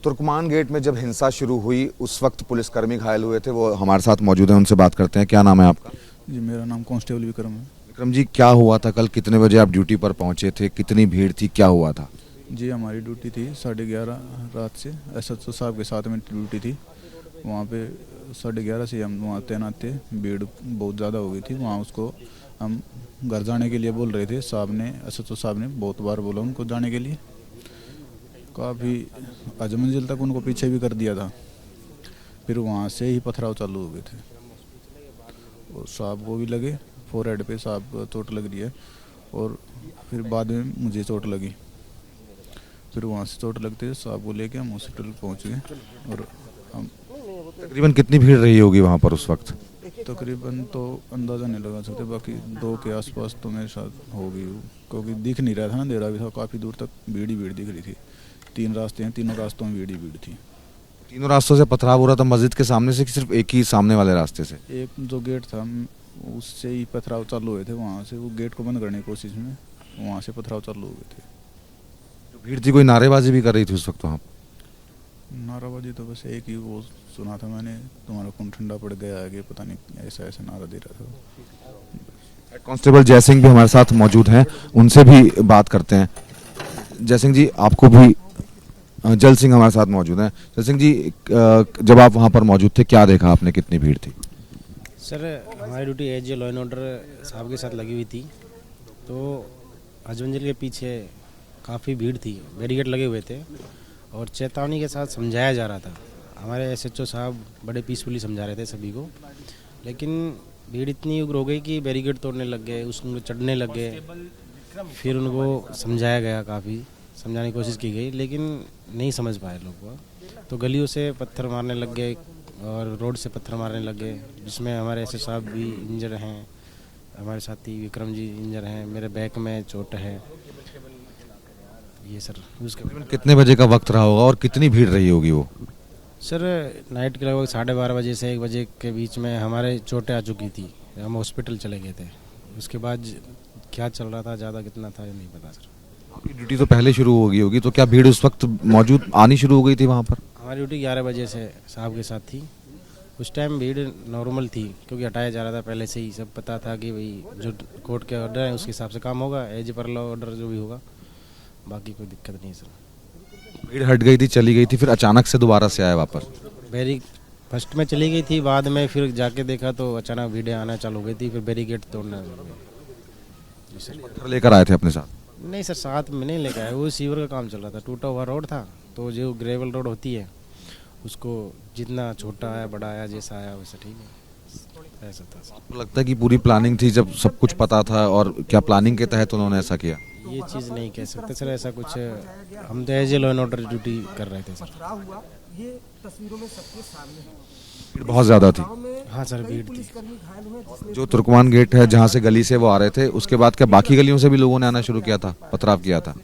तुर्कमान gate में जब हिंसा शुरू हुई उस वक्त पुलिसकर्मी घायल हुए थे, वो हमारे साथ मौजूद हैं, उनसे बात करते हैं। क्या नाम है आपका? जी, मेरा नाम कांस्टेबल विक्रम है। विक्रम जी, क्या हुआ था कल? कितने बजे आप ड्यूटी पर पहुंचे थे? कितनी भीड़ थी? क्या हुआ था? जी, हमारी ड्यूटी थी 11:30 रात से। SHO साहब के साथ में ड्यूटी थी। वहाँ पे 11:30 से हम वहाँ तैनात थे। भीड़ बहुत ज़्यादा हो गई थी वहाँ। उसको हम घर जाने के लिए बोल रहे थे। साहब ने, SHO साहब ने बहुत बार बोला उनको जाने के लिए। काफ़ी आध मंजिल तक उनको पीछे भी कर दिया था। फिर वहाँ से ही पथराव चालू हो गए थे और साहब को भी लगे, फोरहेड पे साहब को चोट लग रही है और फिर बाद में मुझे चोट लगी। फिर वहाँ से चोट लगते साहब को लेके हम हॉस्पिटल पहुँच गए। और हम तकरीबन कितनी भीड़ रही होगी वहाँ पर उस वक्त? तकरीबन तो अंदाज़ा नहीं लगा सकते, बाकी 2 के आसपास तो मेरे साथ हो गई, क्योंकि दिख नहीं रहा था ना, अंधेरा भी था। काफ़ी दूर तक भीड़ ही भीड़ दिख रही थी। 3 रास्ते हैं, तीनों रास्तों में भीड़ ही भीड़ थी। तीनों रास्तों से पथराव हो रहा था मस्जिद के सामने से कि सिर्फ एक ही सामने वाले रास्ते से? एक जो गेट था उससे ही पथराव चालू हुए थे। वहाँ से वो गेट को बंद करने की कोशिश में वहाँ से पथराव चालू हो गए थे। जो भीड़ थी, कोई नारेबाजी भी कर रही थी उस वक्त वहाँ? नाराबाजी तो बस एक ही वो सुना था मैंने, तुम्हारा खून ठंडा पड़ गया है, पता नहीं ऐसा ऐसा नारा दे रहा था। कांस्टेबल जय सिंह भी हमारे साथ मौजूद हैं, उनसे भी बात करते हैं। जय सिंह जी, आपको भी जल सिंह हमारे साथ मौजूद हैं। जय सिंह जी, जब आप वहाँ पर मौजूद थे, क्या देखा आपने? कितनी भीड़ थी? सर, हमारी duty as a law and order साहब के साथ लगी हुई थी। तो हजमंजिल के पीछे काफ़ी भीड़ थी, बैरिकेड लगे हुए थे और चेतावनी के साथ समझाया जा रहा था। हमारे SHO साहब बड़े पीसफुली समझा रहे थे सभी को, लेकिन भीड़ इतनी उग्र हो गई कि बैरिकेड तोड़ने लग गए, उसमें चढ़ने लग गए। फिर उनको समझाया गया, काफ़ी समझाने की कोशिश की गई, लेकिन नहीं समझ पाए लोग वो। तो गलियों से पत्थर मारने लग गए और रोड से पत्थर मारने लग गए, जिसमें हमारे SHO साहब भी इंजर हैं, हमारे साथी विक्रम जी इंजर हैं, मेरे बैक में चोट है। ये सर उसके कितने बजे का वक्त रहा होगा और कितनी भीड़ रही होगी वो? सर, नाइट के लगभग 12:30 बजे से 1 बजे के बीच में हमारे चोटें आ चुकी थी। हम हॉस्पिटल चले गए थे। उसके बाद क्या चल रहा था, ज़्यादा कितना था, ये नहीं पता सर। आपकी ड्यूटी तो पहले शुरू हो गई होगी, तो क्या भीड़ उस वक्त मौजूद आनी शुरू हो गई थी वहाँ पर? हमारी ड्यूटी 11 बजे से साहब के साथ थी। उस टाइम भीड़ नॉर्मल थी, क्योंकि हटाया जा रहा था पहले से ही। सब पता था कि भाई जो कोर्ट के ऑर्डर है उसके हिसाब से काम होगा, एज पर लॉ ऑर्डर जो भी होगा, बाकी कोई दिक्कत नहीं है सर। भीड़ हट गई थी, चली गई थी, फिर अचानक से दोबारा से आया वापस? फर्स्ट में चली गई थी, बाद में फिर जाके देखा तो अचानक भीड़ें आना चालू हो गई थी। फिर बैरिकेड तोड़ना चालू हो गया। जी सर। पत्थर लेकर आए थे अपने साथ? नहीं सर, साथ में नहीं लेकर आए, वो सीवर का काम चल रहा था। टूटा हुआ रोड था, तो जो ग्रेवल रोड होती है उसको जितना छोटा आया बड़ा आया जैसा आया वैसा ठीक है, ऐसा था सर। आपको लगता है कि पूरी प्लानिंग थी, जब सब कुछ पता था? और क्या प्लानिंग के तहत उन्होंने ऐसा किया? ये चीज़ नहीं कह सकते सर, ऐसा कुछ। हम तो as a law and order duty कर रहे थे सर। भीड़ बहुत ज्यादा थी? हाँ सर, भीड़ थी। जो तुर्कमान गेट है जहाँ से गली से वो आ रहे थे, उसके बाद क्या बाकी गलियों से भी लोगों ने आना शुरू किया था, पथराव किया था?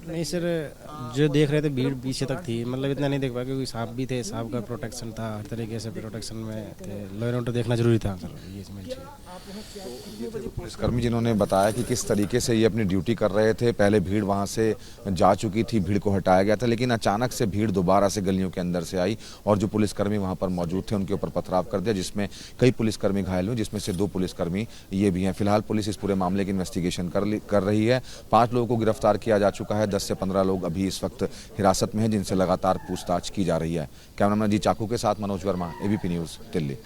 नहीं सर, जो देख रहे थे भीड़ पीछे तक थी, मतलब इतना नहीं देख पाया क्योंकि साहब भी थे, साहब का प्रोटेक्शन था, हर तरीके से प्रोटेक्शन में थे। लॉ एंड ऑर्डर देखना जरूरी था सर, ये समझ लीजिए। पुलिसकर्मी जिन्होंने बताया कि किस तरीके से ये अपनी ड्यूटी कर रहे थे। पहले भीड़ वहाँ से जा चुकी थी, भीड़ को हटाया गया था, लेकिन अचानक से भीड़ दोबारा से गलियों के अंदर से आई और जो पुलिसकर्मी वहाँ पर मौजूद थे उनके ऊपर पथराव कर दिया, जिसमें कई पुलिसकर्मी घायल हुए, जिसमें से 2 पुलिसकर्मी ये भी हैं। फिलहाल पुलिस इस पूरे मामले की इन्वेस्टिगेशन कर रही है। 5 लोगों को गिरफ्तार किया जा चुका है। 10 से 15 लोग अभी इस वक्त हिरासत में हैं, जिनसे लगातार पूछताछ की जा रही है। कैमरामैन जी चाकू के साथ मनोज वर्मा, ABP न्यूज़, दिल्ली।